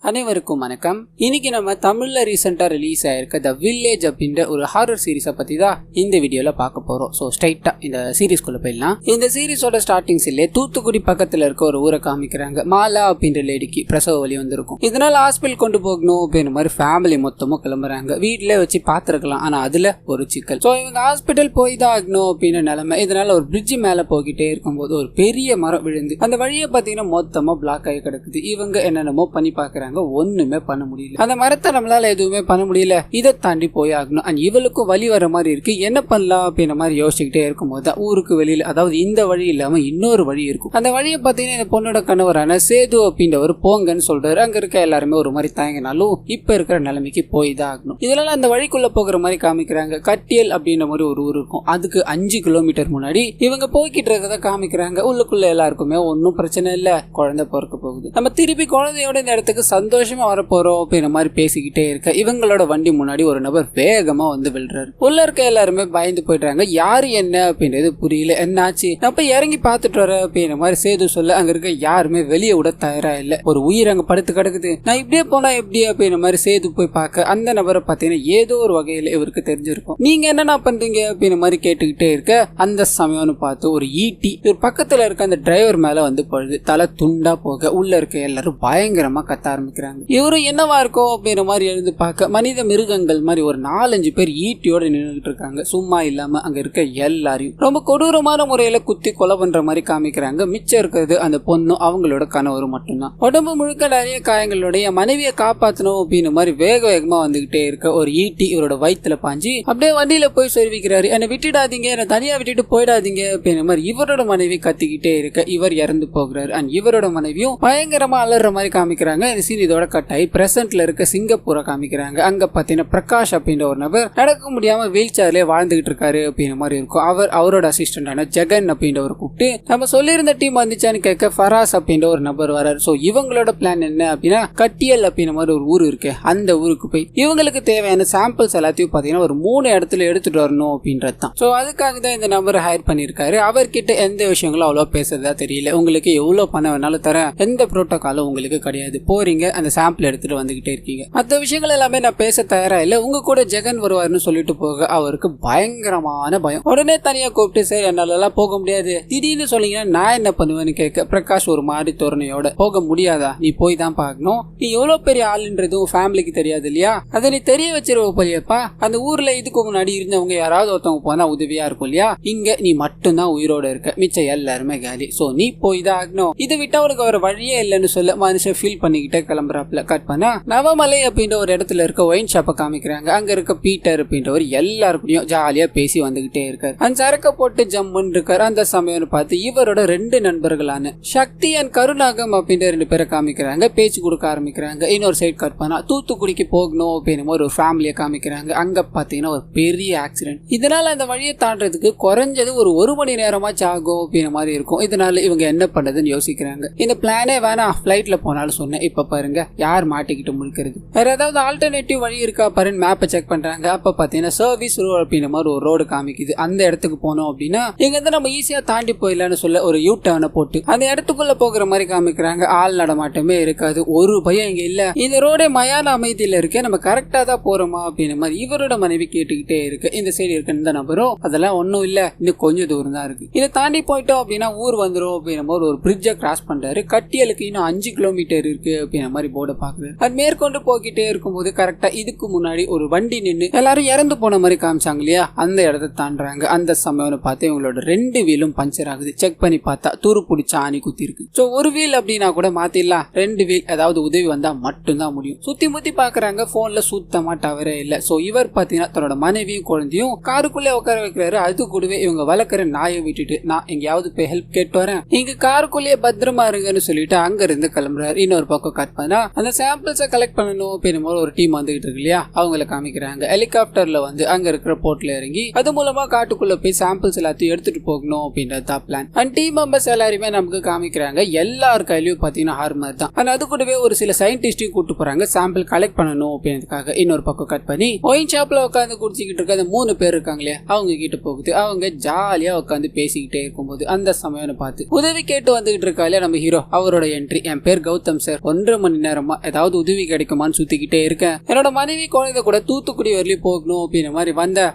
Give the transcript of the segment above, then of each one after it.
அனைவருக்கும் வணக்கம். இன்னைக்கு நம்ம தமிழ்ல ரீசெண்டா ரிலீஸ் ஆயிருக்க த வில்லேஜ் அப்படின்ற ஒரு ஹாரர் சீரிஸை பத்தி தான் இந்த வீடியோல பார்க்க போறோம். ஸோ ஸ்ட்ரைட்டா இந்த சீரிஸ்குள்ள போயிடலாம். இந்த சீரிஸோட ஸ்டார்டிங் சீன்ல தூத்துக்குடி பக்கத்துல இருக்க ஒரு ஊரை காமிக்கிறாங்க. மாலா அப்படின்ற லேடிக்கு பிரசவ வலி வந்திருக்கும். இதனால ஹாஸ்பிட்டல் கொண்டு போகணும் அப்படின்ற மாதிரி ஃபேமிலி மொத்தமும் கிளம்புறாங்க. வீட்டுல வச்சு பாத்துருக்கலாம், ஆனா அதுல ஒரு சிக்கல். ஸோ இவங்க ஹாஸ்பிட்டல் போய் தான் ஆகணும் அப்படின்னு நிலைமை. இதனால ஒரு பிரிட்ஜ் மேல போய்கிட்டே இருக்கும்போது ஒரு பெரிய மரம் விழுந்து அந்த வழியை பாத்தீங்கன்னா மொத்தமா பிளாக் ஆகி கிடக்குது. இவங்க என்னென்னமோ பண்ணி பாக்குறாங்க, ஒண்ணுமே பண்ண முடியல. அந்த மரத்தை நம்மளால எதுவுமே பண்ண முடியல. இதை தாண்டி போய் ஆகணும். அண்ட் இவளுக்கும் வழி வர மாதிரி இருக்கு. என்ன பண்ணலாம் அப்படின்ற மாதிரி யோசிச்சுக்கிட்டே இருக்கும்போது தான் ஊருக்கு வெளியில, அதாவது இந்த வழி இல்லாம இன்னொரு வழி இருக்கும். அந்த வழியை பார்த்தீங்கன்னா இந்த பொண்ணோட கணவரான சேது அப்படின்றவர் போங்கன்னு சொல்றாரு. அங்க இருக்க எல்லாருமே ஒரு மாதிரி தயங்கினாலும் இப்ப இருக்கிற நிலைமைக்கு போய் தான் ஆகணும். இதனால அந்த வழிக்குள்ள போகிற மாதிரி காமிக்கிறாங்க. கட்டியல் அப்படின்ற மாதிரி ஒரு ஊர் இருக்கும். அதுக்கு 5 கிலோமீட்டர் முன்னாடி இவங்க போய்கிட்டு இருக்கதை காமிக்கிறாங்க. உள்ளுக்குள்ள எல்லாருக்குமே ஒன்னும் பிரச்சனை இல்ல, குழந்தை பிறக்க போகுது. நம்ம திருப்பி குழந்தையோட இந்த இடத்துக்கு சந்தோஷமா வரப்போறோம் அப்படின்ற மாதிரி பேசிக்கிட்டே இருக்க இவங்களோட வண்டி முன்னாடி ஒரு நபர் வேகமா வந்து விழுறாரு. உள்ள இருக்க எல்லாருமே பயந்து போயிடுறாங்க. யாரு என்ன அப்படின்றது புரியல. என்னாச்சு, அப்ப இறங்கி பாத்துட்டு வர அப்படின்ற மாதிரி சேது சொல்ல அங்க இருக்க யாருமே வெளியே விட தயாரா இல்ல. ஒரு உயிர் அங்க படுத்து கிடக்குது. நான் இப்படியே போனா எப்படி அப்படின்ற மாதிரி சேது போய் பார்க்க அந்த நபரை பாத்தீங்கன்னா ஏதோ ஒரு வகையில இவருக்கு தெரிஞ்சிருக்கும். நீங்க என்னன்னா பண்றீங்க அப்படின்ற மாதிரி கேட்டுக்கிட்டே இருக்க அந்த சமயம்னு பார்த்து ஒரு ஈட்டி இவர் பக்கத்துல இருக்க அந்த டிரைவர் மேல வந்து பழுது. தலை துண்டா போக உள்ள இருக்க எல்லாரும் பயங்கரமா கத்த ஆரம்பிக்கிறாங்க. இவரும் என்னவா இருக்கும் அப்படின்ற மாதிரி எழுந்து பார்க்க மனித மிருகங்கள் மாதிரி ஒரு 4-5 பேர் ஈட்டியோட நின்றுட்டு இருக்காங்க. சும்மா இல்லாம அங்க இருக்க எல்லாரையும் ரொம்ப கொடூரமான முறையில குத்தி கொலை பண்ற மாதிரி காமிக்கிறாங்க. மிச்சம் இருக்கிறது அந்த பொண்ணும் அவங்களோட கணவரும் மட்டும்தான். உடம்பு முழுக்க நிறைய காயங்களுடைய மனைவியை காப்பாற்றணும் அப்படின்னு மாதிரி வேக வேகமா வந்துகிட்டே இருக்க ஒரு ஈட்டி இவரோட வயிற்றுல பாஞ்சு அப்படியே வண்டியில போய் சொல்லிக்கிறாரு. என்னை விட்டுடாதீங்க, என்னை தனியா விட்டுட்டு போயிடாதீங்க அப்படின்ற மாதிரி இவரோட மனைவி கத்திக்கிட்டே இருக்க இவர் இறந்து போகிறாரு. அண்ட் இவரோட மனைவியும் பயங்கரமா அலற மாதிரி காமிக்கிறாங்க. இந்த சீன் இதோட கட்டாயி பிரசன்ட்ல இருக்க சிங்கப்பூரை காமிக்கிறாங்க. அங்க பாத்தீங்கன்னா பிரகாஷ் அப்படின்ற ஒரு நபர் நடக்க முடியாம வீல் சேர்லயே வாழ்ந்துகிட்டு இருக்காரு அப்படின்ற மாதிரி இருக்கும். அவரோட அசிஸ்டன்டான ஜெகன் அப்படின்றவர் கூப்பிட்டு நம்ம சொல்லியிருந்த டீம் வந்துச்சான்னு கேட்க ஃபராஸ் அப்படின்ற ஒரு நபர் வராரு. சோ இவங்களோட பிளான் என்ன அப்படின்னா கட்டியல் அப்படின்ற மாதிரி ஒரு ஊர் இருக்கு, அந்த ஊருக்கு போய் இவங்களுக்கு தேவையான சாம்பிள்ஸ் எல்லாத்தையும் பாத்தீங்கன்னா ஒரு 3 இடத்துல எடுத்துட்டு வரணும் அப்படின்றது தான். சோ அதுக்காக தான் இந்த நம்பரை ஹையர் பண்ணிருக்காரு. அவர்கிட்ட எந்த விஷயங்களும் அவ்வளவு பேசுறதா தெரியல. உங்களுக்கு எவ்வளவு பணம் வேணாலும் தர, எந்த புரோட்டோகாலும் உங்களுக்கு கிடையாது. போறீங்க, அந்த சாம்பிள் எடுத்துட்டு வந்துகிட்டே இருக்கீங்க. மற்ற விஷயங்கள் எல்லாமே நான் பேச தயாரா இல்ல, உங்க கூட ஜெகன் வருவாருன்னு சொல்லிட்டு போக அவருக்கு பயங்கரமான பயம். உடனே தனியா கூப்பிட்டு சரி என்னால எல்லாம் போக முடியாது, திடீர்னு சொன்னீங்கன்னா நான் என்ன பண்ணுவேன்னு கேட்க பிரகாஷ் ஒரு மாதிரி தோரணையோட போக முடியாதா, நீ போய் தான் பார்க்கணும், நீ எவ்வளவு பெரிய ஆளுன்றது உன் ஃபேமிலிக்கு தெரியாது இல்லையா, அதை நீ தெரிய வச்சிருவ போலியப்பா. அந்த ஊர்ல இதுக்கு முன்னாடி இருந்தவங்க யாராவது ஒருத்தவங்க போனா உதவியா இருக்கும் இல்லையா, இங்க நீ மட்டும்தான் உயிரோட இருக்க, மிச்சம் எல்லாருமே காலி. சோ நீ போய் தான் ஆகணும், இதை விட்டா உனக்கு ஒரு வழியே இல்லைன்னு சொல்ல மனுஷன் ஃபீல் பண்ணிக்கிட்டே கிளம்புறாப்ல. கட் பண்ணா நவமலை அப்படின்ற ஒரு இடத்துல இருக்க ஒயின் ஷாப்பை காமிக்கிறாங்க. அங்க இருக்க பீட்டர் அப்படின்றவர் எல்லாருக்கும் ஜாலியா பேசி வந்துகிட்டே இருக்காரு. அந்த சரக்க போட்டு ஜம்முன்னு இருக்காரு. அந்த சமயம் பார்த்து இவரோட 2 நண்பர்களான சக்தி அண்ட் கருணாகம் அப்படின்ற 2 பேரை காமிக்கிறாங்க. பேச்சு கொடுக்க ஆரம்பிக்கிறாங்க. இன்னொரு சைட் கட் பண்ணா தூத்துக்குடிக்கு போகணும் அப்படின்னு ஒரு ஃபேமிலியை காமிக்கிறாங்க. அங்க பாத்தீங்கன்னா ஒரு பெரிய ஆக்சிடென்ட். இதனால அந்த வழியை தாண்டறதுக்கு குறைஞ்சது ஒரு 1 மணி நேரமாச்சு ஆகும் அப்படின்ற மாதிரி இருக்கும். இதனால இவங்க என்ன பண்றதுன்னு யோசிக்கிறாங்க. இந்த பிளானே வேணா, பிளைட்ல போனாலும் சொன்னேன். இப்ப பாருங்க யார் மாட்டிக்கிட்டு முழிக்கிறது, வேற ஏதாவது ஆல்டர்னேட்டிவ் வழி இருக்கா பாருன்னு மேப்பை செக் பண்றாங்க. அப்ப பாத்தீங்கன்னா சர்வீஸ் ரோடு அப்படின்ற மாதிரி ஒரு ரோடு காமிக்குது. அந்த இடத்துக்கு போனோம் அப்படின்னா இங்க இருந்து நம்ம ஈஸியா தாண்டி போயிடலான்னு சொல்ல ஒரு யூ டர்னை போட்டு அந்த இடத்துக்குள்ள போகிற மாதிரி காமிக்கிறாங்க. ஆள் நடமாட்டமே இருக்காது, ஒரு பயம் இங்க இல்ல. இந்த ரோடே மயான அமைதியில இருக்கு, நம்ம கரெக்டா தான் போறோமா அப்படின்ற மாதிரி இவரோட மனைவி கேட்டுக்கிட்டே இருக்கு. இந்த சைடு இருக்க இந்த நபரும் அதெல்லாம் ஒன்னும் இல்ல, இன்னும் கொஞ்சம் தூரம் தான் இருக்கு, இதை தாண்டி போயிட்டோம் அப்படின்னா ஊர் வந்துடும் அப்படின்ற மாதிரி ஒரு பிரிட்ஜை கிராஸ் பண்றாரு. கட்டியலுக்கு இன்னும் 5 கிலோமீட்டர் இருக்கு அப்படின்ற மாதிரி போர்டை பாக்குறாரு. அது மேற்கொண்டு போய்கிட்டே இருக்கும்போது கரெக்டா இதுக்கு முன்னாடி ஒரு வண்டி நின்று எல்லாரும் இறந்து போன மாதிரி காமிச்சாங்க இல்லையா, அந்த இடத்தை தாண்டாங்க. அந்த சமயம் பார்த்து இவங்களோட 2 வீலும் பஞ்சர் ஆகுது. செக் பண்ணி பார்த்தா துரு பிடிச்ச ஆணி குத்தி இருக்கு. சோ ஒரு வீல் அப்படின்னா கூட மாத்திடலாம், 2 வீல் ஏதாவது உதவி வந்தா மட்டும்தான் முடியும். சுத்தி முத்தி பாக்குறாங்க, போன்ல சுத்தமா டவரே இல்ல. சோ இவர் பாத்தீங்கன்னா தன்னோட மனைவியும் குழந்தையும் காருக்குள்ளே உட்கார வைக்கிறாரு. அது கூடவே இவங்க வளர்க்குற நாயை விட்டுட்டு நான் எங்கேயாவது போய் ஹெல்ப் கேட்டு வரேன், நீங்க காருக்குள்ளேயே பத்திரமா இருங்கன்னு சொல்லிட்டு அங்க இருந்து கிளம்புறாரு. இன்னொரு பக்கம் கட் பண்ணா அந்த சாம்பிள்ஸை கலெக்ட் பண்ணணும் அப்படின்னு ஒரு டீம் வந்துகிட்டு இருக்கு இல்லையா, அவங்கள காமிக்கிறாங்க. ஹெலிகாப்டர்ல வந்து அங்க இருக்கிற போர்ட்ல இறங்கி அது மூலமா காட்டுக்குள்ள போய் சாம்பிள்ஸ் எல்லாத்தையும் எடுத்துட்டு போகணும் அப்படின்றது பிளான். அண்ட் டீம் மெம்பர்ஸ் எல்லாருமே நமக்கு காமிக்கிறாங்க. எல்லார் கையிலயும் பாத்தீங்கன்னா ஹார்மர் தான். ஆனா அது கூடவே ஒரு சில சயின்டிஸ்டையும் கூட்டு போறாங்க சாம்பிள் கலெக்ட் பண்ணணும் அப்படின்றதுக்காக. இன்னொரு பக்கம் கட் பண்ணி ஒயின் ஷாப்ல உட்காந்து குடிச்சிக்கிட்டு இருக்க அந்த 3 பேர் இருக்காங்களே அவங்க கிட்ட போகுது. அவங்க ஜாலியா உட்காந்து பேசிக்கிட்டே இருக்கும்போது அந்த சமயம் பார்த்து உதவி கேட்டு வந்துகிட்டு இருக்காலே நம்ம ஹீரோ, அவரோட என்ட்ரி. என் பேர் கௌதம் சார், 1.5 மணி மணி நேரமா ஏதாவது உதவி கிடைக்குமான்னு சுத்திக்கிட்டே இருக்கேன். என்னோட மனைவி குழந்தை கூட தூத்துக்குடி வரலையும் போகணும் அப்படின்ற மாதிரி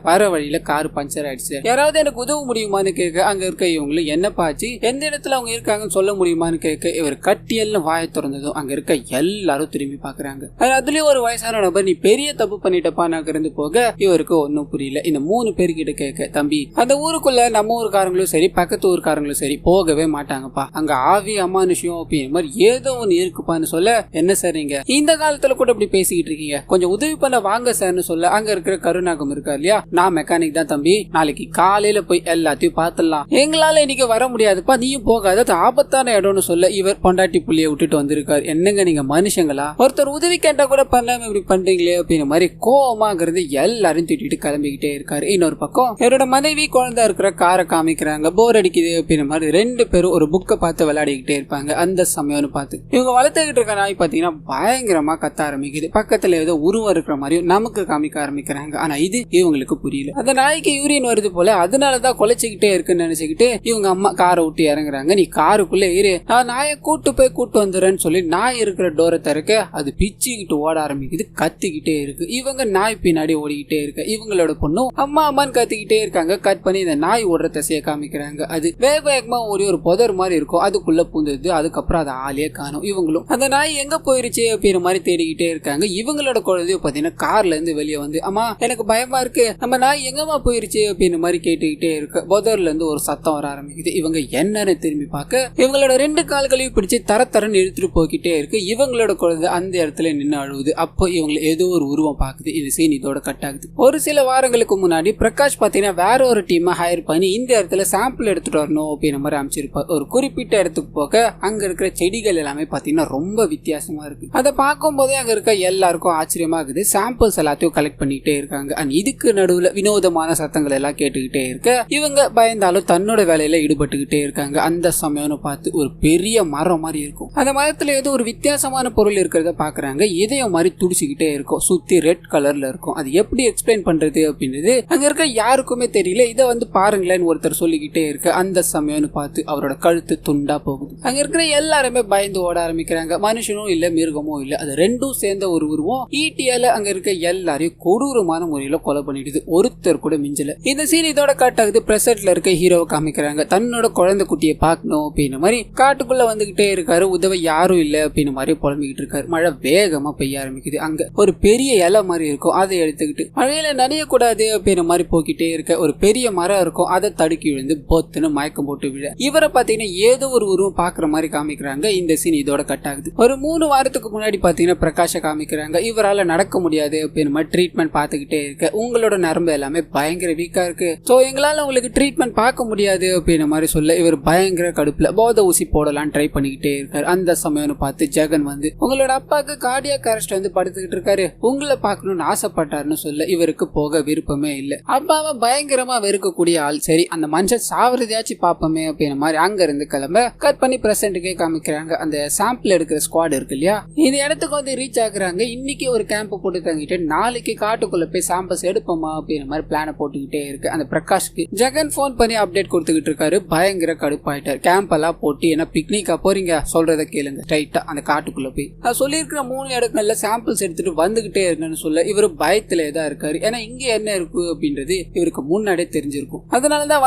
வர வழியில கார் பஞ்சர் ஆயிடுச்சு. யாராவது எனக்கு உதவ முடியுமான்னு கேட்க அங்க இருக்க இவங்களும் என்ன பாச்சு எந்த இடத்துல அவங்க இருக்காங்கன்னு சொல்ல முடியுமான்னு கேட்க இவர் கட்டியல்னு வாயை திறந்ததும் அங்க இருக்க எல்லாரும் திரும்பி பாக்குறாங்க. அதுலயும் ஒரு வயசான நபர் நீ பெரிய தப்பு பண்ணிட்டப்பா நாங்க இருந்து போக இவருக்கு ஒன்னும் புரியல. இந்த 3 பேர்கிட்ட கேட்க தம்பி அந்த ஊருக்குள்ள நம்ம ஊருக்காரங்களும் சரி பக்கத்து ஊருக்காரங்களும் சரி போகவே மாட்டாங்கப்பா, அங்க ஆவி அமானுஷம் அப்படிங்கிற மாதிரி ஏதோ ஒன்னு இருக்குப்பான்னு சொல்ல என்ன சார் நீங்க இந்த காலத்துல கூட இப்படி பேசிக்கிட்டு இருக்கீங்க, கொஞ்சம் உதவி பண்ண வாங்க சார்னு சொல்ல அங்க இருக்கிற கருணாகம் இருக்கா இல்லையா, நான் மெக்கானிக் தான் தம்பி, நாளைக்கு காலையில போய் எல்லாத்தையும் பாத்துடலாம், எங்களால இன்னைக்கு வர முடியாதுப்பா நீயும் போகாத ஆபத்தான இடம்னு சொல்ல இவர் பொண்டாட்டி புள்ளிய விட்டுட்டு வந்திருக்காரு. என்னங்க நீங்க மனுஷங்களா, ஒருத்தர் உதவி கேட்டா கூட பண்ணாம இப்படி பண்றீங்களே அப்படிங்கிற மாதிரி கோவமாங்கிறது எல்லாரும் திட்டிட்டு கிளம்பிக்கிட்டே இருக்காரு. இன்னொரு பக்கம் இவரோட மனைவி குழந்தை இருக்கிற காரை காமிக்கிறாங்க. போர் அடிக்குது அப்படின்ற மாதிரி 2 பேரும் ஒரு புக்கை பார்த்து விளையாடிக்கிட்டே இருப்பாங்க. அந்த சமயம்னு பார்த்து இவங்க வளர்த்துக்கிட்டு இருக்க நாய் பாத்தீங்கன்னா பயங்கரமா கத்த ஆரம்பிக்குது. பக்கத்துல ஏதோ உருவம் இருக்கிற மாதிரியும் நமக்கு காமிக்க ஆரம்பிக்கிறாங்க. ஆனா இது இவங்களுக்கு புரியல. அந்த நாய்க்கு யூரியன் வருது போல அதனாலதான் கொலைச்சுக்கிட்டே இருக்குன்னு நினைச்சுக்கிட்டு இவங்க அம்மா காரை விட்டு இறங்குறாங்க. நீ காருக்குள்ள ஏறு, நான் நாயை கூட்டு வந்துடுறேன்னு சொல்லி நாய் இருக்கிற டோரை திறக்க அது பிச்சுக்கிட்டு ஓட ஆரம்பிக்குது, கத்திக்கிட்டே இருக்கு. இவங்க நாய் பின்னாடி ஓடிக்கிட்டே இருக்கு. இவங்களோட பொண்ணும் அம்மா அம்மான்னு கத்திக்கிட்டே இருக்காங்க. கட் பண்ணி இந்த நாய் ஓடுற திசையை காமிக்கிறாங்க. அது வேகமா ஓடி ஒரு புதர் மாதிரி இருக்கும், அதுக்குள்ள பூந்தது. அதுக்கப்புறம் அதை ஆளே காணும். இவங்களும் அந்த நாய் எங்க போயிருச்சு அப்படிங்கிற மாதிரி தேடிக்கிட்டே இருக்காங்க. இவங்களோட குழந்தையும் பாத்தீங்கன்னா கார்ல இருந்து வெளியே வந்து அம்மா எனக்கு பயமா இருக்கு, நம்ம நாய் எங்கம்மா போயிருச்சு அப்படின்னு மாதிரி கேட்டுக்கிட்டே இருக்கு. புதர்ல இருந்து ஒரு சத்தம் வர ஆரம்பிக்குது. இவங்க என்னன்னு திரும்பி பார்க்க இவங்களோட 2 கால்களையும் பிடிச்சு தரன்னு இழுத்துட்டு போய்கிட்டே இருக்கு. இவங்களோட குழந்தை அந்த இடத்துல நின்று அழுவுது. அப்போ இவங்க ஏதோ ஒரு உருவம் பாக்குது. இது சீன் இதோட கட் ஆகுது. ஒரு சில வாரங்களுக்கு முன்னாடி பிரகாஷ் பாத்தீங்கன்னா வேற ஒரு டீமை ஹையர் பண்ணி இந்த இடத்துல சாம்பிள் எடுத்துட்டு வரணும் அப்படின்ற மாதிரி அமைச்சிருப்பார். ஒரு குறிப்பிட்ட இடத்துக்கு போக அங்க இருக்கிற செடிகள் எல்லாமே பாத்தீங்கன்னா ரொம்ப வித்தியாசமா இருக்கு. அதை பார்க்கும் போதே அங்க இருக்க எல்லாருக்கும் ஆச்சரியமா இருக்குது. சாம்பிள்ஸ் எல்லாத்தையும் கலெக்ட் பண்ணிட்டே இருக்காங்க. அண்ட் இதுக்கு நடுவுல வினோதமான சத்தங்கள் எல்லாம் கேட்டுக்கிட்டே இருக்க இவங்க பயந்தாலும் தன்னோட வேலையில ஈடுபட்டுக்கிட்டே இருக்காங்க. அந்த சமயம்னு பார்த்து ஒரு பெரிய மரம் மாதிரி இருக்கும். அந்த மரத்துல ஏதோ ஒரு வித்தியாசமான பொருள் இருக்கிறத பாக்குறாங்க. இதயம் மாதிரி துடிச்சுக்கிட்டே இருக்கும். சுத்தி ரெட் கலர்ல இருக்கும். அது எப்படி எக்ஸ்பிளைன் பண்றது அப்படின்றது அங்க இருக்க யாருக்குமே தெரியல. இதை வந்து பாருங்களேன்னு ஒருத்தர் சொல்லிக்கிட்டே இருக்கு. அந்த சமயம்னு பார்த்து அவரோட கழுத்து துண்டா போகுது. அங்க இருக்கிற எல்லாருமே பயந்து ஓட ஆரம்பிக்கிறாங்க. மனுஷனும் இல்ல மிருகமும் இல்ல, அது ரெண்டும் சேர்ந்த ஒரு உருவம் ஈட்டியால அங்க இருக்க எல்லாரையும் கொடூரமான முறையில கொலை பண்ணிடுது. ஒருத்தர் கூட மிஞ்சல. இந்த சீன் இதோட கட் ஆகுது. பிரசன்ட்ல இருக்க ஹீரோவை காமிக்கிறாங்க. தன்னோட குழந்தை குட்டியை பார்க்கணும் அப்படின்ற மாதிரி காட்டுக்குள்ள வந்துகிட்டே இருக்காரு. உதவ யாரும் இல்ல அப்படின்னு மாதிரி புலம்பிக்கிட்டு இருக்காரு. மழை வேகமா பெய்ய ஆரம்பிக்குது. அங்க ஒரு பெரிய இலை மாதிரி இருக்கும், அதை எடுத்துக்கிட்டு மழையில நனைய கூடாது அப்படின்ற மாதிரி போக்கிட்டே இருக்க ஒரு பெரிய மரம் இருக்கும். அதை தடுக்கி விழுந்து பொத்துன்னு மயக்கம் போட்டு விழ இவரை பாத்தீங்கன்னா ஏதோ ஒரு உருவம் பாக்குற மாதிரி காமிக்கிறாங்க. இந்த சீன் இதோட கட் ஆகுது. ஒரு 3 வாரத்துக்கு முன்னாடி பாத்தீங்கன்னா பிரகாஷ காமிக்கிறாங்க. இவரால நடக்க முடியாது அப்படின்னு மாதிரி ட்ரீட்மெண்ட் பாத்துக்கிட்டே இருக்க உங்களோட நரம்பு எல்லாமே பயங்கர வீக்கா இருக்கு, சோ எங்களால உங்களுக்கு ட்ரீட்மெண்ட் பார்க்க முடியாது அப்படின்ற மாதிரி சொல்ல இவர் பயங்கர கடுப்புல போத ஊசி போடலாம் ட்ரை பண்ணிக்கிட்டே இருக்காரு. அந்த சமயம்னு பார்த்து ஜெகன் வந்து உங்களோட அப்பாவுக்கு கார்டியாக் அரெஸ்ட் வந்து படுத்துக்கிட்டு இருக்காரு, உங்களை பார்க்கணும்னு ஆசைப்பட்டாருன்னு சொல்ல இவருக்கு போக விருப்பமே இல்லை. அப்பாவை பயங்கரமா வெறுக்கக்கூடிய ஆள். சரி அந்த மனுஷன் சாவறதையாச்சும் பாப்போமே அப்படின்ற மாதிரி அங்க இருந்து கிளம்ப கட் பண்ணி பிரசன்ட்டுக்கே காமிக்கிறாங்க. அந்த சாம்பிள் எடுக்கிற ஸ்குவாட் இருக்கு இல்லையா, இந்த இடத்துக்கு வந்து ரீச் ஆகுறாங்க. இன்னைக்கு ஒரு கேம்ப் போட்டு தங்கிட்டு நாளைக்கு காட்டுக்குள்ள போய் சாம்பிள்ஸ் எடுப்போமா அப்படின்ற மாதிரி பிளான போட்டுக்கிட்டே இருக்கு. அந்த பிரகாஷ்க்கு ஜெகன் போன் பண்ணி அப்டேட் கொடுத்துக்கிட்டு இருக்காரு. பயங்கர கடுப்பாயிட்டார். கேம்ப் எல்லாம் போட்டு என்ன பிக்னிக்கா போறீங்க, சொல்றத கேளுங்க, ஸ்ட்ரைட்டா அந்த காட்டுக்குள்ள போய் நான் சொல்லியிருக்கிற 3 இடங்கள்ல சாம்பிள்ஸ் எடுத்துட்டு வந்துகிட்டே இருக்குன்னு சொல்ல இவரு பயத்திலே தான் இருக்காரு. ஏன்னா இங்க என்ன இருக்கு அப்படின்றது இவருக்கு முன்னாடியே தெரிஞ்சிருக்கும். அதனாலதான்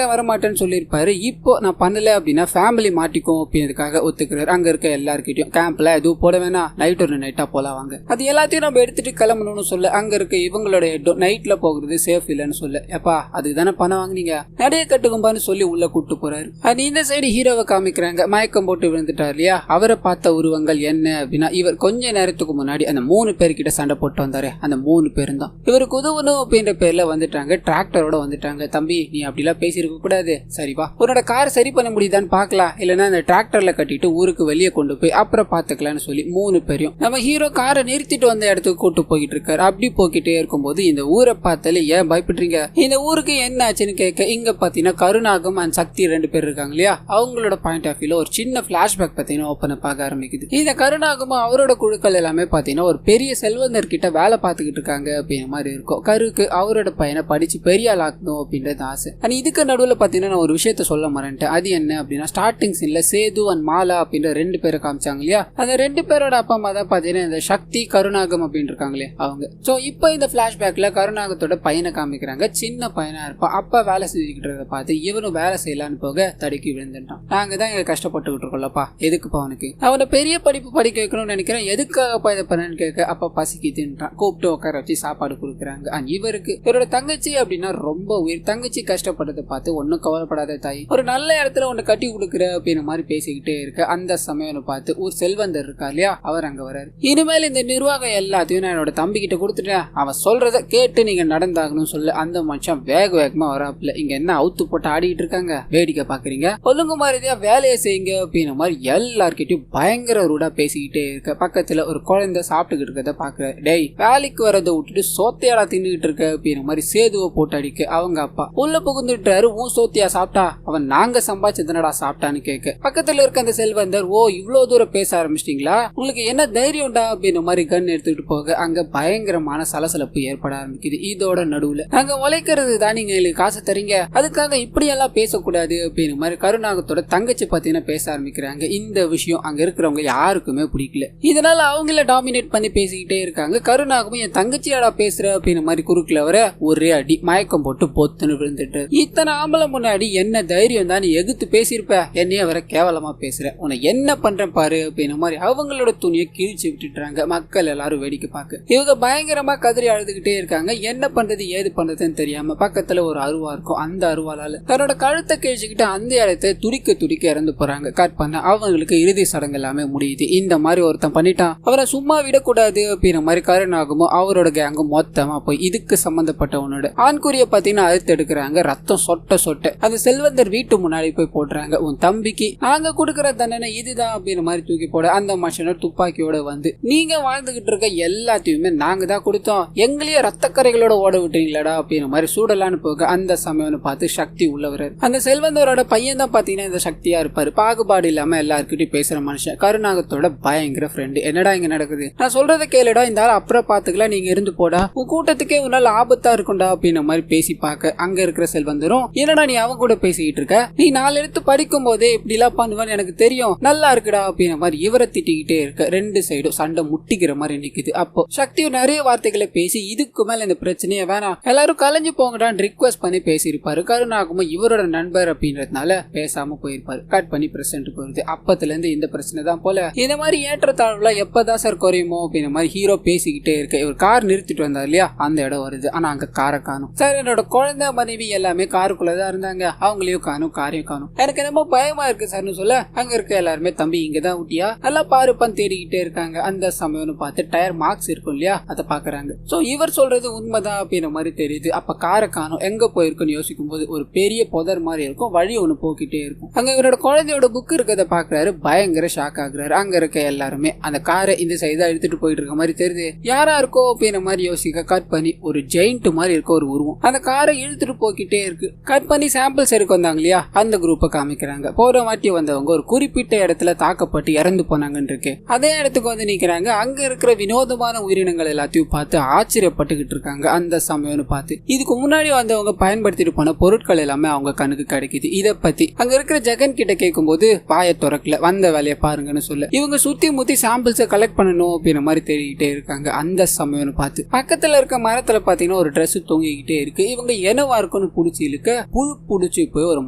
வரமாட்டேன்னு சொல்லியிருப்பாரு. இப்போ நான் பண்ணல அப்படின்னா ஃபேமிலி மாட்டிக்கும் அப்படின்றதுக்காக ஒத்துக்கிறாரு. அங்க இருக்க எல்லார்கிட்டயும் கேம்ப்ல எதுவும் போட வேணாம், நைட் ஒரு நைட்டா போலாம் வாங்க, அது எல்லாத்தையும் நம்ம எடுத்துட்டு கிளம்பணும்னு சொல்ல அங்க இருக்க இவங்களோட நைட்ல போகிறது சேஃப் இல்லைன்னு சொல்ல எப்பா அதுக்கு தானே பணம் வாங்கினீங்க, நிறைய கட்டுக்கும்பான்னு சொல்லி உள்ள கூட்டு போறாரு. அது இந்த சைடு ஹீரோவை காமிக்கிறாங்க. மயக்கம் போட்டு விழுந்துட்டார் இல்லையா, அவரை பார்த்த உருவங்கள் என்ன அப்படின்னா இவர் கொஞ்ச நேரத்துக்கு முன்னாடி அந்த 3 பேர்கிட்ட சண்டை போட்டு வந்தாரு. அந்த 3 பேரும் தான் இவருக்கு உதவணும் அப்படின்ற பேர்ல வந்துட்டாங்க. டிராக்டரோட வந்துட்டாங்க. தம்பி நீ அப்படிலாம் பேசியிருக்க கூடாது, சரிவா உன்னோட கார் சரி பண்ண முடியுதான்னு பாக்கலாம், இல்லைன்னா அந்த டிராக்டர்ல கட்டிட்டு ஊருக்கு வெளியே கொண்டு போய் அப்புறம் பாத்துக்கலாம்னு சொல்லி 3 பேரையும் நம்ம ஹீரோ காரை நிறுத்திட்டு வந்த இடத்துக்கு கூட்டு போயிட்டு இருக்காரு. அப்படி போக்கிட்டே இருக்கும்போது இந்த ஊரை பார்த்தாலே ஏன் பயப்படுறீங்க, இந்த ஊருக்கு என்ன ஆச்சுன்னு கேட்க இங்க பாத்தீங்கன்னா கருணாகம் அண்ட் சக்தி 2 பேர் இருக்காங்க இல்லையா, அவங்களோட பாயிண்ட் ஆஃப் வியூல ஒரு சின்ன பிளாஷ்பேக் பாத்தீங்கன்னா ஓப்பன் பார்க்க ஆரம்பிக்குது. இந்த கருணாகமும் அவரோட குழுக்கள் எல்லாமே பாத்தீங்கன்னா ஒரு பெரிய செல்வந்தர் கிட்ட வேலை பார்த்துக்கிட்டு இருக்காங்க அப்படிங்கிற மாதிரி இருக்கும். கருக்கு அவரோட பையனை படிச்சு பெரிய ஆள் ஆக்கணும் அப்படின்றது ஆசை. ஆனா இதுக்கு நடுவுல பாத்தீங்கன்னா நான் ஒரு விஷயத்த சொல்ல மறந்துட்டேன். அது என்ன அப்படின்னா ஸ்டார்டிங் சீன்ல சேது அண்ட் மாலா அப்படின்ற 2 பேரை காமிச்சாங்க இல்லையா, அந்த 2 பேரோட அப்பா அம்மா தான் பாத்தீங்கன்னா இந்த சக்தி கருணாகம் அப்படின்னு இருக்காங்களே அவங்க. சோ இப்போ இந்த பிளாஷ்பேக்ல கருணாகத்தோட பையனை காமிக்கிறாங்க. சின்ன பையனா இருப்பான். அப்பா வேலை செஞ்சுக்கிட்டு பார்த்து இவனும் வேலை செய்யலான்னு போக தடுக்கி விழுந்துட்டான். நாங்க தான் இங்க கஷ்டப்பட்டுக்கிட்டு இருக்கோம்லப்பா, எதுக்குப்பா அவனுக்கு அவனை பெரிய படிப்பு படிக்க வைக்கணும்னு நினைக்கிறேன், எதுக்காகப்பா இதை பண்ணு கேட்க அப்பா பசிக்குதுன்றான். கூப்பிட்டு உட்கார வச்சு சாப்பாடு கொடுக்குறாங்க. இவருக்கு இவரோட தங்கச்சி அப்படின்னா ரொம்ப உயிர். தங்கச்சி கஷ்டப்பட்டதை பார்த்து ஒன்னும் கவலைப்படாத தாய், ஒரு நல்ல இடத்துல ஒண்ணு கட்டி கொடுக்குற அப்படின்னு மாதிரி பேசிக்கிட்டே இருக்க அந்த சமயம் பார்த்து ஒரு செல்வந்தர் இருக்கா இல்லையா, அவர் அங்க வர்றாரு. இனிமேல் இந்த நிர்வாகம் எல்லாத்தையும் நான் என்னோட தம்பி கிட்ட கொடுத்துட்டேன், அவன் சொல்றத கேட்டு நீங்க நடந்தாகணும் சொல்ல அந்த மனுஷன் வேக வேகமா வராப்புல. இங்க என்ன அவுத்து போட்டு ஆடிட்டு இருக்காங்க, வேடிக்கை பாக்குறீங்க, ஒழுங்கு மாதிரியா வேலையை செய்யுங்க அப்படின்னு மாதிரி எல்லார்கிட்டயும் பயங்கர ரூடா பேசிக்கிட்டே இருக்க பக்கத்துல ஒரு குழந்தை சாப்பிட்டுக்கிட்டு இருக்கத பாக்குற. டேய் வேலைக்கு வரதை விட்டுட்டு சோத்தையாடா தின்னுகிட்டு இருக்க அப்படின்னு மாதிரி சேதுவை போட்டு அடிக்க அவங்க அப்பா உள்ள புகுந்துட்டாரு. உன் சோத்தியா சாப்பிட்டா, அவன் நாங்க சம்பாதிச்சதுனடா சாப்பிட்டான்னு கேட்க பக்கத்துல இருக்க அந்த செல்வந்தர், ஓ இவ்வளவு தூரம் பேச ஆரம்பிச்சிட்டீங்களா, உங்களுக்கு என்ன தைரியம்டா அப்படின்னு மாதிரி கன் எடுத்துட்டு போக அங்க பயங்கரமான சலசலப்பு ஏற்பட ஆரம்பிக்குது. இதோட நடுவுல நாங்க உழைக்கிறது தான் நீங்க எங்களுக்கு காசு தரீங்க, அதுக்காக இப்படி எல்லாம் பேசக்கூடாது அப்படின்னு மாதிரி கருணாகத்தோட தங்கச்சி பாத்தீங்கன்னா பேச ஆரம்பிக்கிறாங்க. இந்த விஷயம் அங்க இருக்கிறவங்க யாருக்குமே பிடிக்கல. இதனால அவங்கள டாமினேட் பண்ணி பேசிக்கிட்டே இருக்காங்க. கருணாகவும் என் தங்கச்சியாடா பேசுற அப்படின்னு மாதிரி குறுக்குல வர ஒரே அடி மயக்கம் போட்டு பொத்துன்னு விழுந்துட்டு, இத்தனை ஆம்பளை முன்னாடி என்ன தைரியம் தான் நீ எகுத்து பேசியிருப்ப, என்னைய வர கேவலமா பேசுற, உன்னை என்ன பண்றேன் பாரு அப்படின்னு மாதிரி அவங்களோட துணியை கிழிச்சு விட்டுறாங்க. மக்கள் எல்லாரும் வேடிக்கை பார்க்க இவங்க பயங்கரமா கதறி அழுதுகிட்டே இருக்காங்க. என்ன பண்றது ஏது பண்றதுன்னு தெரியாம பக்கத்துல ஒரு அருவா இருக்கும். அந்த அருவாளால தன்னோட கழுத்தை கிழிச்சுக்கிட்டு அந்த இடத்தை துடிக்க துடிக்க இறந்து போறாங்க. கட் பண்ண அவங்களுக்கு இறுதி சடங்கு எல்லாமே முடியுது. இந்த மாதிரி ஒருத்தன் பண்ணிட்டான், அவரை சும்மா விடக்கூடாது அப்படின்ற மாதிரி கருணாகமோ அவரோட கேங்கும் மொத்தமா போய் இதுக்கு சம்பந்தப்பட்டவனோட ஆண்குறிய பாத்தீங்கன்னா அறுத்து எடுக்கிறாங்க. ரத்தம் சொட்ட சொட்ட அந்த செல்வந்தர் வீட்டு முன்னாடி போய் போடுறாங்க. உன் தம்பிக்கு நாங்க கொடுக்கற தண்டனை இதுதான் அப்படின்ற மாதிரி தூக்கி போட அந்த மனுஷனர் துப்பாக்கியோட வந்து, நீங்க வாழ்ந்துகிட்டு இருக்க எல்லாத்தையுமே நாங்க தான் கொடுத்தோம், எங்களையே ரத்த கரைகளோட ஓட விட்டீங்களா அப்படின்ற மாதிரி சூடலான்னு போக அந்த சமயம் பார்த்து சக்தி உள்ளவரார். அந்த செல்வந்தரோட பையன் தான் பாத்தீங்கன்னா இந்த சக்தியா இருப்பாரு. பாகுபாடு இல்லாம எல்லாருக்கிட்டையும் பேசுற மனுஷன். கருணாகத்தோட பயங்கர ஃப்ரெண்டு. என்னடா இங்க நடக்குது, நான் சொல்றத கேளுடா, இந்த அப்புறம் பாத்துக்கலாம், நீங்க இருந்து போடா, உன் கூட்டத்துக்கே ஒரு நாள் ஆபத்தா இருக்கும்டா அப்படின்ற மாதிரி பேசி பார்க்க அங்க இருக்கிற செல்வந்தரும், என்னடா நீ அவன் கூட பேசிக்கிட்டு இருக்க, நீ 4 எழுத்து படிக்கும் போதே இப்படி எல்லாம் பண்ணுவான்னு எனக்கு தெரியும், நல்லா இருக்குடா அப்படின்ற மாதிரி இவரை திட்டிக்கிட்டே இருக்க 2 சைடும் சண்டை முட்டிக்கிற மாதிரி நிக்குது. அப்போ சக்தியும் நிறைய வார்த்தைகளை பேசி இதுக்கு மேல இந்த பிரச்சனையே வேணாம், எல்லாரும் கலைஞ்சு போங்கடான்னு ரிக்வெஸ்ட் பண்ணி பேசியிருப்பாரு. கருணாகமும் இவரோட நண்பர் அப்படின்றதுனால பேசாம போயிருப்பாரு. கட் பண்ணி பிரசன்ட்டுக்கு வருது. அப்பத்துல இருந்து இந்த பிரச்சனை தான் போல. இந்த மாதிரி ஏற்றத்தாழ்வுல எப்பதான் சார் குறையுமோ அப்படின்ற மாதிரி ஹீரோ பேசிக்கிட்டே இருக்க இவர் கார் நிறுத்திட்டு வந்தார் இல்லையா, அந்த இடம் வருது. ஆனா அங்க காரை காணும். சார் என்னோட குழந்தை மனைவி எல்லாமே காருக்குள்ளதான் இருந்தாங்க, அவங்களையும் காணும் காரையும் காணும், எனக்கு என்னமோ பயமா இருக்கு சார்னு சொல்ல அங்க இருக்க எல்லாருமே, தம்பி இங்கதான் ஊட்டியா, நல்லா பாருப்பான்னு தேடிக்கிட்டே இருக்காங்க. அந்த சமயம்னு பார்த்து டயர் மார்க்ஸ் இருக்கும் இல்லையா, அதை பாக்குறாங்க. சோ இவர் சொல்றது உண்மைதான் அப்படின்ற மாதிரி தெரியுது. அப்ப காரை காணும், எங்க போயிருக்குன்னு யோசிக்கும் போது ஒரு பெரிய புதர் மாதிரி இருக்கும், வழி ஒண்ணு போக்கிட்டே இருக்கும். அங்க இவரோட குழந்தையோட புக் இருக்கிறத பாக்குறாரு. பயங்கர ஷாக் ஆகுறாரு. அங்க இருக்க எல்லாருமே அந்த காரை இந்த சைடா எடுத்துட்டு போயிட்டு இருக்க மாதிரி தெரியுது. யாரா இருக்கோ அப்படின்ற மாதிரி யோசிக்க கட் பண்ணி ஒரு ஜெயிண்ட் மாதிரி இருக்க ஒரு உருவம் அந்த காரை இழுத்துட்டு போக்கிட்டே இருக்கு. கட் பண்ணி சாம்பிள்ஸ் எடுக்க வந்தாங்க இல்லையா, அந்த குரூப்பை காமிக்கிறாங்க. போற வாட்டி வந்தவங்க ஒரு குறிப்பிட்ட இடத்துல தாக்கப்பட்டு இறந்து போனாங்கன்னு இருக்கு. அதே இடத்துக்கு வந்து நிக்கிறாங்க. அங்க இருக்கிற வினோதமான உயிரினங்கள் எல்லாத்தையும் பார்த்து ஆச்சரியப்பட்டுக்கிட்டு இருக்காங்க. அந்த சமயம்னு பார்த்து இதுக்கு முன்னாடி வந்தவங்க பயன்படுத்திட்டு போன பொருட்கள் எல்லாமே அவங்க கண்ணுக்கு கிடைக்குது. இத பத்தி அங்க இருக்கிற ஜெகன் கிட்ட கேட்கும் போது வாயை திறக்கல, வந்த வேலையை பாருங்கன்னு சொல்ல இவங்க சுத்தி முத்தி சாம்பிள்ஸை கலெக்ட் பண்ணணும் அப்படின்ற மாதிரி தேடிக்கிட்டே இருக்காங்க. அந்த சமயம்னு பார்த்து பக்கத்துல இருக்க மரத்துல பாத்தீங்கன்னா ஒரு ட்ரெஸ் தொங்கிக்கிட்டே இருக்கு. இவங்க என்னவா இருக்குன்னு புடிச்சு இழுக்க புழு புடிச்சு போய் ஒரு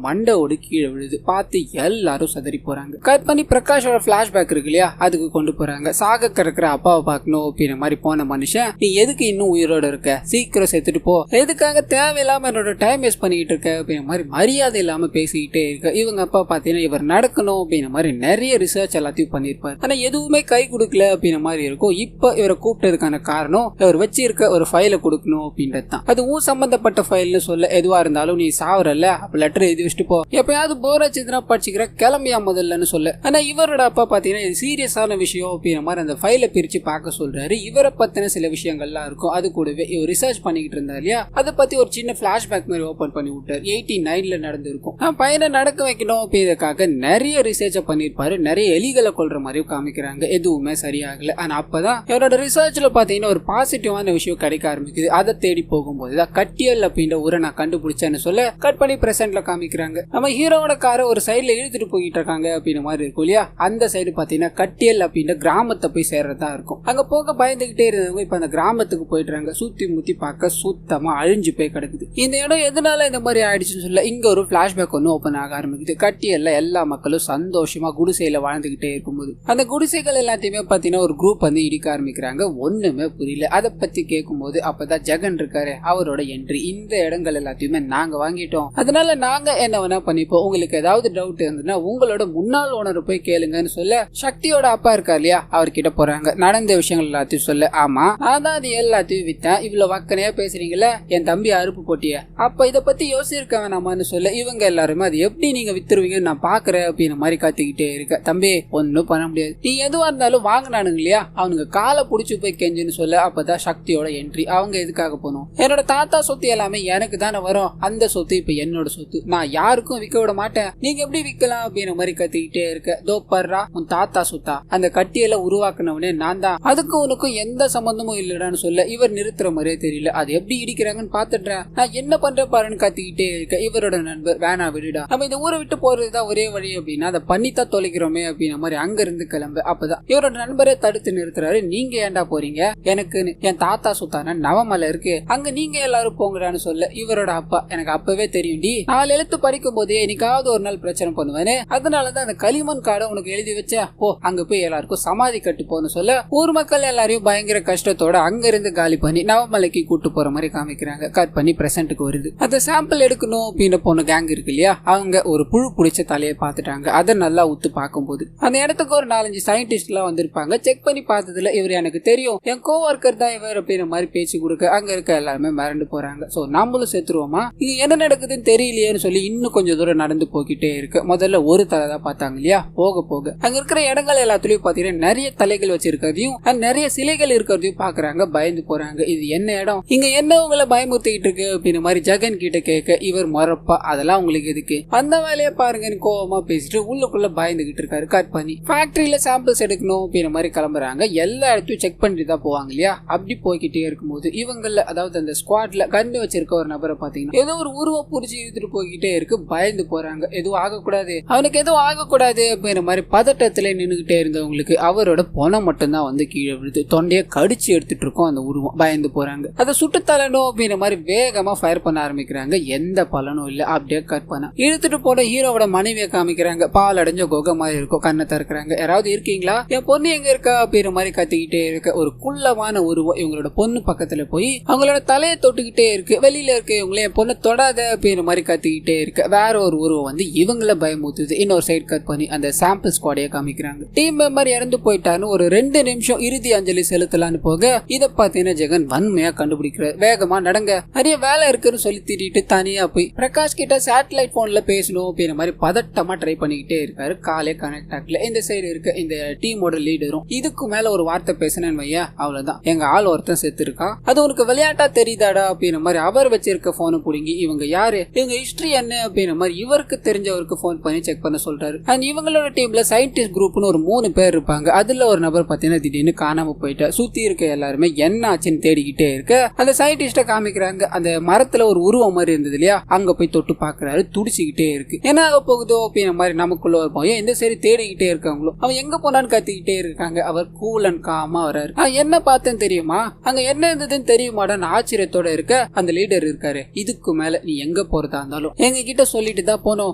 மண்டையோடு கீழே விழுது. பார்த்து எல்லாரும் சதறி போறாங்க. கட் பண்ணி பிரகாஷோட பிளாஷ்பேக் இருக்கு இல்லையா, அதுக்கு கொண்டு போறாங்க. சாக கிடக்குற அப்பாவை பார்க்கணும் அப்படின்ற மாதிரி போன மனுஷன், நீ எதுக்கு இன்னும் உயிரோட இருக்க, சீக்கிரம் செத்துட்டு போ, எதுக்காக தேவையில்லாம என்னோட டைம் வேஸ்ட் பண்ணிட்டு இருக்க அப்படின்ற மாதிரி மரியாதை இல்லாம பேசிக்கிட்டே இருக்க. இவங்க அப்பா பாத்தீங்கன்னா இவர் நடக்கணும் அப்படின்ற மாதிரி நிறைய ரிசர்ச் எல்லாத்தையும் பண்ணிருப்பாரு. ஆனா எதுவுமே கை கொடுக்கல அப்படின்ற மாதிரி இருக்கும். இப்ப இவரை கூப்பிட்டதுக்கான காரணம் இவர் வச்சிருக்க ஒரு ஃபைலை கொடுக்கணும் அப்படின்றது தான். அது ஊர் சம்பந்தப்பட்ட ஃபைல்னு சொல்ல, எதுவா இருந்தாலும் நீ சாவரல அப்ப லெட்டர் எழுதி வச்சுட்டு போ, எப்பயாவது போர் அடிச்சதுன்னா படிச்சுக்கிற கிளம்பியா முதல்லன்னு சொல்ல. ஆனா இவரோட அப்பா பாத்தீங்கன்னா இது சீரியஸான விஷயம் அப்படின்ற மாதிரி அந்த ஃபைலை பிரிச்சு பார்க்க சொல்றாரு. இவரை பத்தின சில விஷயங்கள்லாம் இருக்கும். அது கூடவே இவர் ரிசர்ச் பண்ணிக்கிட்டு இருந்தா இல்லையா, அதை பத்தி ஒரு சின்ன பிளாஷ்பேக் மாதிரி ஓபன் பண்ணி விட்டார். 89ல நடந்திருக்கும். பையனை நடக்க வைக்கணும் அப்படின்றதுக்காக நிறைய ரிசர்ச் பண்ணிருப்பாரு. நிறைய எலிகளை கொள்ற மாதிரியும் காமிக்கிறாங்க. எதுவுமே சரியாகல. ஆனா அப்பதான் இவரோட ரிசர்ச்ல பாத்தீங்கன்னா ஒரு பாசிட்டிவான விஷயம் கிடைக்க ஆரம்பிக்குது. அதை தேடி போகும்போது கட்டியல் அப்படின்ற ஊரை நான் கண்டுபிடிச்சேன்னு சொல்ல கட் பண்ணி பிரசன்ட்ல காமிக்கிறாங்க. நம்ம ஹீரோவோட காரை ஒரு சைட்ல இழுத்துட்டு போயிட்டு இருக்காங்க அப்படின்ற மாதிரி இருக்கும் இல்லையா, அந்த சைடு பாத்தீங்கன்னா பாத்தீங்கன்னா கட்டியல் அப்படின்ற கிராமத்தை போய் சேர்றதா இருக்கும். அங்க போக பயந்துகிட்டே இருந்தவங்க இப்ப அந்த கிராமத்துக்கு போயிடுறாங்க. சுத்தி முத்தி பார்க்க சுத்தமா அழிஞ்சு போய் கிடக்குது. இந்த இடம் எதனால இந்த மாதிரி ஆயிடுச்சுன்னு சொல்ல இங்க ஒரு பிளாஷ்பேக் ஒன்று ஓபன் ஆக ஆரம்பிக்குது. கட்டியல்ல எல்லா மக்களும் சந்தோஷமா குடிசையில வாழ்ந்துகிட்டே இருக்கும்போது அந்த குடிசைகள் எல்லாத்தையுமே பாத்தீங்கன்னா ஒரு குரூப் வந்து இடிக்க ஆரம்பிக்கிறாங்க. ஒண்ணுமே புரியல. அதை பத்தி கேட்கும்போது அப்பதான் ஜெகன் இருக்காரு, அவரோட என்ட்ரி. இந்த இடங்கள் எல்லாத்தையுமே நாங்க வாங்கிட்டோம், அதனால நாங்க என்ன வேணா பண்ணிப்போம், உங்களுக்கு ஏதாவது டவுட் இருந்ததுன்னா உங்களோட முன்னாள் ஓனர் போய் கேளுங்கன்னு சொல்ல சக்தியோட அப்பா இருக்கா இல்லையா அவர்கிட்ட போறாங்க. நடந்த விஷயங்கள் எல்லாத்தையும் சொல்ல, ஆமா நான் தான் அது எல்லாத்தையும் வித்தேன், இவ்வளவு வக்கனையா பேசுறீங்களா, என் தம்பி அறுப்பு போட்டிய, அப்ப இத பத்தி யோசிச்சிருக்க வேணாமான்னு சொல்ல இவங்க எல்லாருமே அது எப்படி நீங்க வித்துருவீங்கன்னு நான் பாக்குறேன் அப்படின்ற மாதிரி காத்திக்கிட்டே இருக்க. தம்பி ஒன்னும் பண்ண முடியாது, நீ எதுவா இருந்தாலும் வாங்கினானுங்க இல்லையா அவனுக்கு காலை புடிச்சு போய் கெஞ்சுன்னு சொல்ல அப்பதான் சக்தியோட என்ட்ரி. அவங்க எதுக்காக போனோம், என்னோட தாத்தா சொத்து எல்லாமே எனக்கு தானே வரும், அந்த சொத்து இப்ப என்னோட சொத்து, நான் யாருக்கும் விற்க விட மாட்டேன், நீங்க எப்படி விற்கலாம் அப்படின்ற மாதிரி கத்திக்கிட்டே இருக்க. தோ பர்றா உன் தாத்தா சொத்தா, அந்த கட்டியில உருவாக்குனவனே நான் தான், அதுக்கு உனக்கும் எந்த சம்பந்தமும் இல்லடான்னு சொல்ல இவர் நிறுத்துற மாதிரியே தெரியல. அது எப்படி இடிக்கிறாங்கன்னு பாத்துட்டேன், நான் என்ன பண்ற பாருன்னு கத்திக்கிட்டே இருக்க. இவரோட நண்பர் வேணா விடுடா, நம்ம இந்த ஊரை விட்டு போறதுதான் ஒரே வழி அப்படின்னா அதை பண்ணித்தான் தொலைக்கிறோமே அப்படின்ற மாதிரி அங்க இருந்து கிளம்ப. அப்பதான் இவரோட நண்பரே தடுத்து நிறுத்துறாரு. நீங்க ஏன்டா போறீங்க, எனக்கு என் தாத்தா சொத்தான நவமலை இருக்கு, அங்க நீங்க எல்லாரும் போங்கடான்னு சொல்ல இவரோட அப்பா, எனக்கு அப்பவே தெரியும் டி, 4 எழுத்து படிக்கும் போதே என்னைக்காவது ஒரு நாள் பிரச்சனை பண்ணுவேன்னு, அதனாலதான் அந்த களிமண் காடை உனக்கு எழுதி வச்ச, ஓ அங்க போய் எல்லாருக்கும் சமாதி கட்டு போன்னு சொல்ல ஊர் மக்கள் எல்லாரையும் பயங்கர கஷ்டத்தோட அங்க இருந்து காலி பண்ணி நவமலைக்கு கூட்டு போற மாதிரி காமிக்கிறாங்க. கட் பண்ணி பிரசன்ட்டுக்கு வருது. அந்த சாம்பிள் எடுக்கணும் அப்படின்னு போன கேங் இருக்கு இல்லையா, அவங்க ஒரு புழு புடிச்ச தலையை பார்த்துட்டாங்க. அதை நல்லா உத்து பார்க்கும்போது அந்த இடத்துக்கு ஒரு 4-5 சயின்டிஸ்ட் எல்லாம் வந்திருப்பாங்க. செக் பண்ணி பார்த்ததுல இவர் எனக்கு தெரியும், என் கோவர்க்கர் தான் இவர் அப்படின்ற மாதிரி பேச்சு கொடுக்க அங்க இருக்க எல்லாருமே மிரண்டு போறாங்க. சோ நம்மளும் செத்துருவோமா, இங்க என்ன நடக்குதுன்னு தெரியலையேன்னு சொல்லி இன்னும் கொஞ்சம் தூரம் நடந்து போய்கிட்டே இருக்கு. முதல்ல ஒரு தலை தான் பார்த்தாங்க இல்லையா, போக போக அங்க இருக்கிற இடங்கள் எல்லாத்துலயும் பாத்தீங்கன்னா நிறைய தலைகள் வச்சிருக்கிறதையும் நிறைய சிலைகள் இருக்கிறதையும் பாக்குறாங்க. பயந்து போறாங்க. இது என்ன இடம், இங்க என்ன உங்களை பயமுறுத்திட்டு இருக்கு அப்படின்னு மாதிரி ஜெகன் கிட்ட கேட்க இவர் மறப்பா, அதெல்லாம் உங்களுக்கு எதுக்கு, அந்த வேலையை பாருங்கன்னு கோவமா பேசிட்டு உள்ளுக்குள்ள பயந்துகிட்டு இருக்காரு. கட் பண்ணி ஃபேக்டரியில சாம்பிள்ஸ் எடுக்கணும் அப்படின்ற மாதிரி கிளம்புறாங்க. எல்லா இடத்தையும் செக் பண்ணிட்டு தான் போவாங்க இல்லையா. அப்படி போய்கிட்டே இருக்கும்போது இவங்கள அதாவது அந்த ஸ்குவாட்ல கன்னு வச்சிருக்க ஒரு நபரை பாத்தீங்கன்னா ஏதோ ஒரு உருவம் புடிச்சு இழுத்துட்டு போய்கிட்டே இருக்கு. பயந்து போறாங்க. எதுவும் ஆகக்கூடாது, அவனுக்கு எதுவும் ஆகக்கூடாது அப்படின்ற மாதிரி பதட்டத்துல நின்னுகிட்டே இருந்தவங்களுக்கு அவரோட பணம் மட்டும்தான் வந்து கீழே விழுது. தொண்டையை கடிச்சு எடுத்துட்டு இருக்கோம் அந்த உருவம். பயந்து போறாங்க. அதை சுட்டு தள்ளணும் அப்படின்ற மாதிரி வேகமா ஃபயர் பண்ண ஆரம்பிக்கிறாங்க. எந்த பலனும் இல்ல. அப்படியே கட் பண்ண இழுத்துட்டு போன ஹீரோவோட மனைவியை காமிக்கிறாங்க. பால் அடைஞ்ச கொகை மாதிரி இருக்கும். கண்ணை திறக்கிறாங்க. யாராவது இருக்கீங்களா, என் பொண்ணு எங்க இருக்கா அப்படின்ற மாதிரி கத்திக்கிட்டே இருக்க ஒரு குள்ளமான உருவம் இவங்களோட பொண்ணு பக்கத்துல போய் அவங்களோட தலையை தொட்டுக்கிட்டே இருக்கு. வெளியில இருக்க இவங்களே என் பொண்ணு தொடாத அப்படின்ற மாதிரி கத்திக்கிட்டே இருக்க வேற ஒரு உருவம் வந்து இவங்கள பயமுறுத்துது. இன்னொரு சைட் கட் பண்ணி அந்த சாம்பிள் ஸ்குவாடையை காமிக்கிறாங்க. டீம் மெம்பர் இறந்து போயிட்டான்னு ஒரு 2 நிமிஷம் இறுதி அஞ்சலி செலுத்தலான்னு போக இதை பார்த்தீங்கன்னா ஜெகன் வன்மையா கண்டுபிடிக்கிறார். வேகமா நடங்க, நிறைய வேலை இருக்குன்னு சொல்லி திட்டிட்டு தனியா போய் பிரகாஷ் கிட்ட சேட்டலைட் போன்ல பேசணும் அப்படின்ற மாதிரி பதட்டமா ட்ரை பண்ணிக்கிட்டே இருக்காரு. காலே கனெக்ட் ஆகல. இந்த சைடு இருக்க இந்த டீமோட லீடரும் இதுக்கு மேல ஒரு வார்த்தை பேசினேன்னு வையா அவ்வளவுதான், எங்க ஆள் ஒருத்தன் செத்து இருக்கான், அது உனக்கு விளையாட்டா தெரியுதாடா அப்படின்ற மாதிரி அவர் வச்சிருக்க போனை புடுங்கி இவங்க யாரு, இவங்க ஹிஸ்டரி என்ன அப்படின்ற மாதிரி இவருக்கு தெரிஞ்சவருக்கு போன் பண்ணி செக் பண்ண சொல்றாரு. அண்ட் இவங்களோட டீம்ல சயின்டிஸ்ட் குரூப்னு ஒரு 3 பேர் இருப்பாங்க. அதுல ஒரு நபர் பாத்தீங்கன்னா திடீர்னு காணாம போயிட்டா. சுத்தி இருக்க எல்லாருமே என்ன ஆச்சுன்னு தேடிக்கிட்டே இருக்க அந்த சயின்டிஸ்ட காமிக்கிறாங்க. அந்த மரத்துல ஒரு உருவம் மாதிரி இருந்தது இல்லையா, அங்க போய் தொட்டு பாக்குறாரு. துடிச்சுக்கிட்டே இருக்கு. என்ன ஆக போகுதோ அப்படின்ற மாதிரி நமக்குள்ள ஒரு பயம். இந்த சரி தேடிக்கிட்டே இருக்காங்களோ, அவன் எங்க போனான்னு கத்திக்கிட்டே இருக்காங்க. அவர் கூல் அண்ட் காமா வராரு. என்ன பார்த்தேன்னு தெரியுமா, அங்க என்ன இருந்ததுன்னு தெரியுமாடான்னு ஆச்சரியத்தோட இருக்க அந்த லீடர் இருக்காரு. இதுக்கு மேல நீ எங்க போறதா இருந்தாலும் எங்க கிட்ட சொல்லிட்டு தான் போனோம்,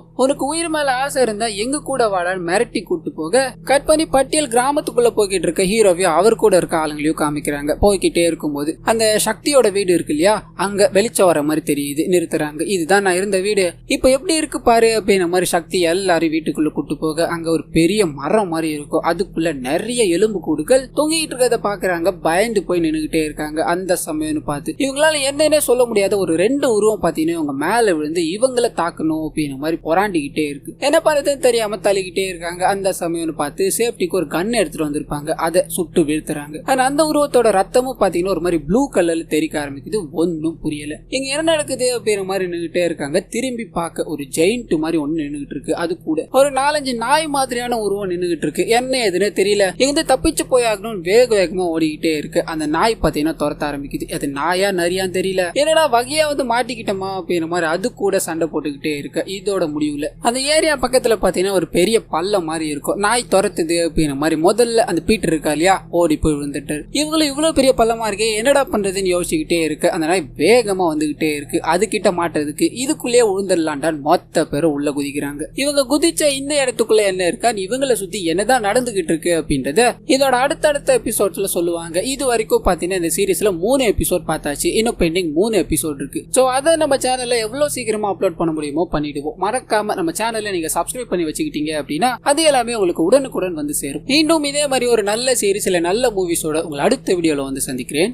உனக்கு உயிர் மேல ஆசை இருந்தா எங்க கூட வாடான்னு மிரட்டி கூட்டு போக கட் பண்ணி பட்டியல் கிராமத்துக்குள்ள போய்கிட்டு இருக்க ஹீரோவையும் அவர் கூட இருக்க ஆளுங்களையும் காமிக்கிறாங்க. போய்கிட்டே இருக்கும்போது அந்த சக்தியோட வீடு இருக்கு இல்லையா, அங்க வெளிச்சம் வர மாதிரி தெரியுது. நிறுத்துறாங்க. இதுதான் நான் இருந்த வீடு, இப்ப எப்படி இருக்கு பாரு அப்படின்ற மாதிரி சக்தி எல்லாரும் வீட்டுக்குள்ள கூட்டு போக அங்க ஒரு பெரிய மரம் மாதிரி இருக்கும். அதுக்குள்ள நிறைய எலும்பு கூடுகள் தொங்கிட்டு இருக்கிறத பாக்குறாங்க. பயந்து போய் நின்னுகிட்டே இருக்காங்க. அந்த சமயம்னு பார்த்து இவங்களால என்னன்னே சொல்ல முடியாத ஒரு 2 உருவம் பாத்தீங்கன்னா இவங்க மேல விழுந்து இவங்களை தாக்கணும் அப்படின்ற மாதிரி பொறாண்டிக்கிட்டே இருக்கு. என்ன பண்ணுறதுன்னு தெரியாம தள்ளிக்கிட்டே இருக்காங்க. அந்த சமயம்னு பார்த்து சேஃப்டிக்கு ஒரு கன் எடுத்துட்டு வந்திருப்பாங்க. அதை சுட்டு வீழ்த்துறாங்க. அந்த உருவத்தோட ரத்தமும் பாத்தீங்கன்னா ஒரு மாதிரி ப்ளூ கலர்ல தெரிக்க ஆரம்பிக்குது. ஒன்னும் புரியல இங்க என்ன நடக்குது அப்படின்ற மாதிரி நின்னுகிட்டே இருக்காங்க. திரும்பி பார்க்க ஒரு ஜெயிண்ட் மாதிரி ஒண்ணு நின்னுகிட்டு இருக்கு. அது கூட ஒரு 4-5 நாய் மாதிரியான உருவம் நின்னுகிட்டு இருக்கு. என்ன எதுன்னு தெரியல. இங்க தப்பிச்சு போயாகணும் வேக வேகமா ஓடிக்கிட்டே இருக்கு. அந்த நாய் பாத்தீங்கன்னா துரத்த ஆரம்பிக்குது. அது நாயா நரியான்னு தெரியல. என்னடா வகையா வந்து மாட்டிக்கிட்டோமா அப்படின்ற மாதிரி அது கூட சண்டை போட்டுக்கிட்டே இருக்கு. இதோட முடிவுல அந்த ஏரியா பக்கத்துல பாத்தீங்கன்னா ஒரு பெரிய பள்ளம் மாதிரி இருக்கும். நாய் துரத்துது அப்படிங்கிற மாதிரி முதல்ல அந்த பீட்டர் இருக்கா இல்லையா ஓடி போய் விழுந்துட்டு இவங்களும் இவ்வளவு பெரிய பள்ளமா இருக்கே என்னடா பண்றதுன்னு யோசிச்சுக்கிட்டே இருக்கு. அந்த நாய் வேகமா வந்துகிட்டே இருக்கு. அது கிட்ட மாட்டுறதுக்கு இதுக்குள்ளேயே விழுந்துடலான்டான்னு மொத்த பேரும் உள்ள குதிக்கிறாங்க. இவங்க குதிச்ச இந்த இடத்துக்குள்ள என்ன இருக்கா இவங்களை சுத்தி என்னதான் நடந்துகிட்டு இருக்கு அப்படின்றத இதோட அடுத்தடுத்த எபிசோட்ஸ்ல சொல்லுவாங்க. இது வரைக்கும் பாத்தீங்கன்னா இந்த சீரீஸ்ல 3 எபிசோட் பார்த்தாச்சு. இன்னும் பெண்டிங் 3 எபிசோட் இருக்கு. சோ அதை நம்ம சேனல்ல எவ்வளவு சீக்கிரமா அப்லோட் பண்ண முடியுமோ பண்ணிடுவோம். மறக்காம நம்ம சேனல்ல நீங்க சப்ஸ்கிரைப் பண்ணி வச்சுக்கிட்டீங்க அப்படின்னா அது எல்லாமே உங்களுக்கு உடனுக்குடன் வந்து சேரும். மீண்டும் இதே மாதிரி ஒரு நல்ல சீரீஸ் இல்ல நல்ல மூவிஸோட உங்களை அடுத்த வீடியோல வந்து சந்திக்கிறேன்.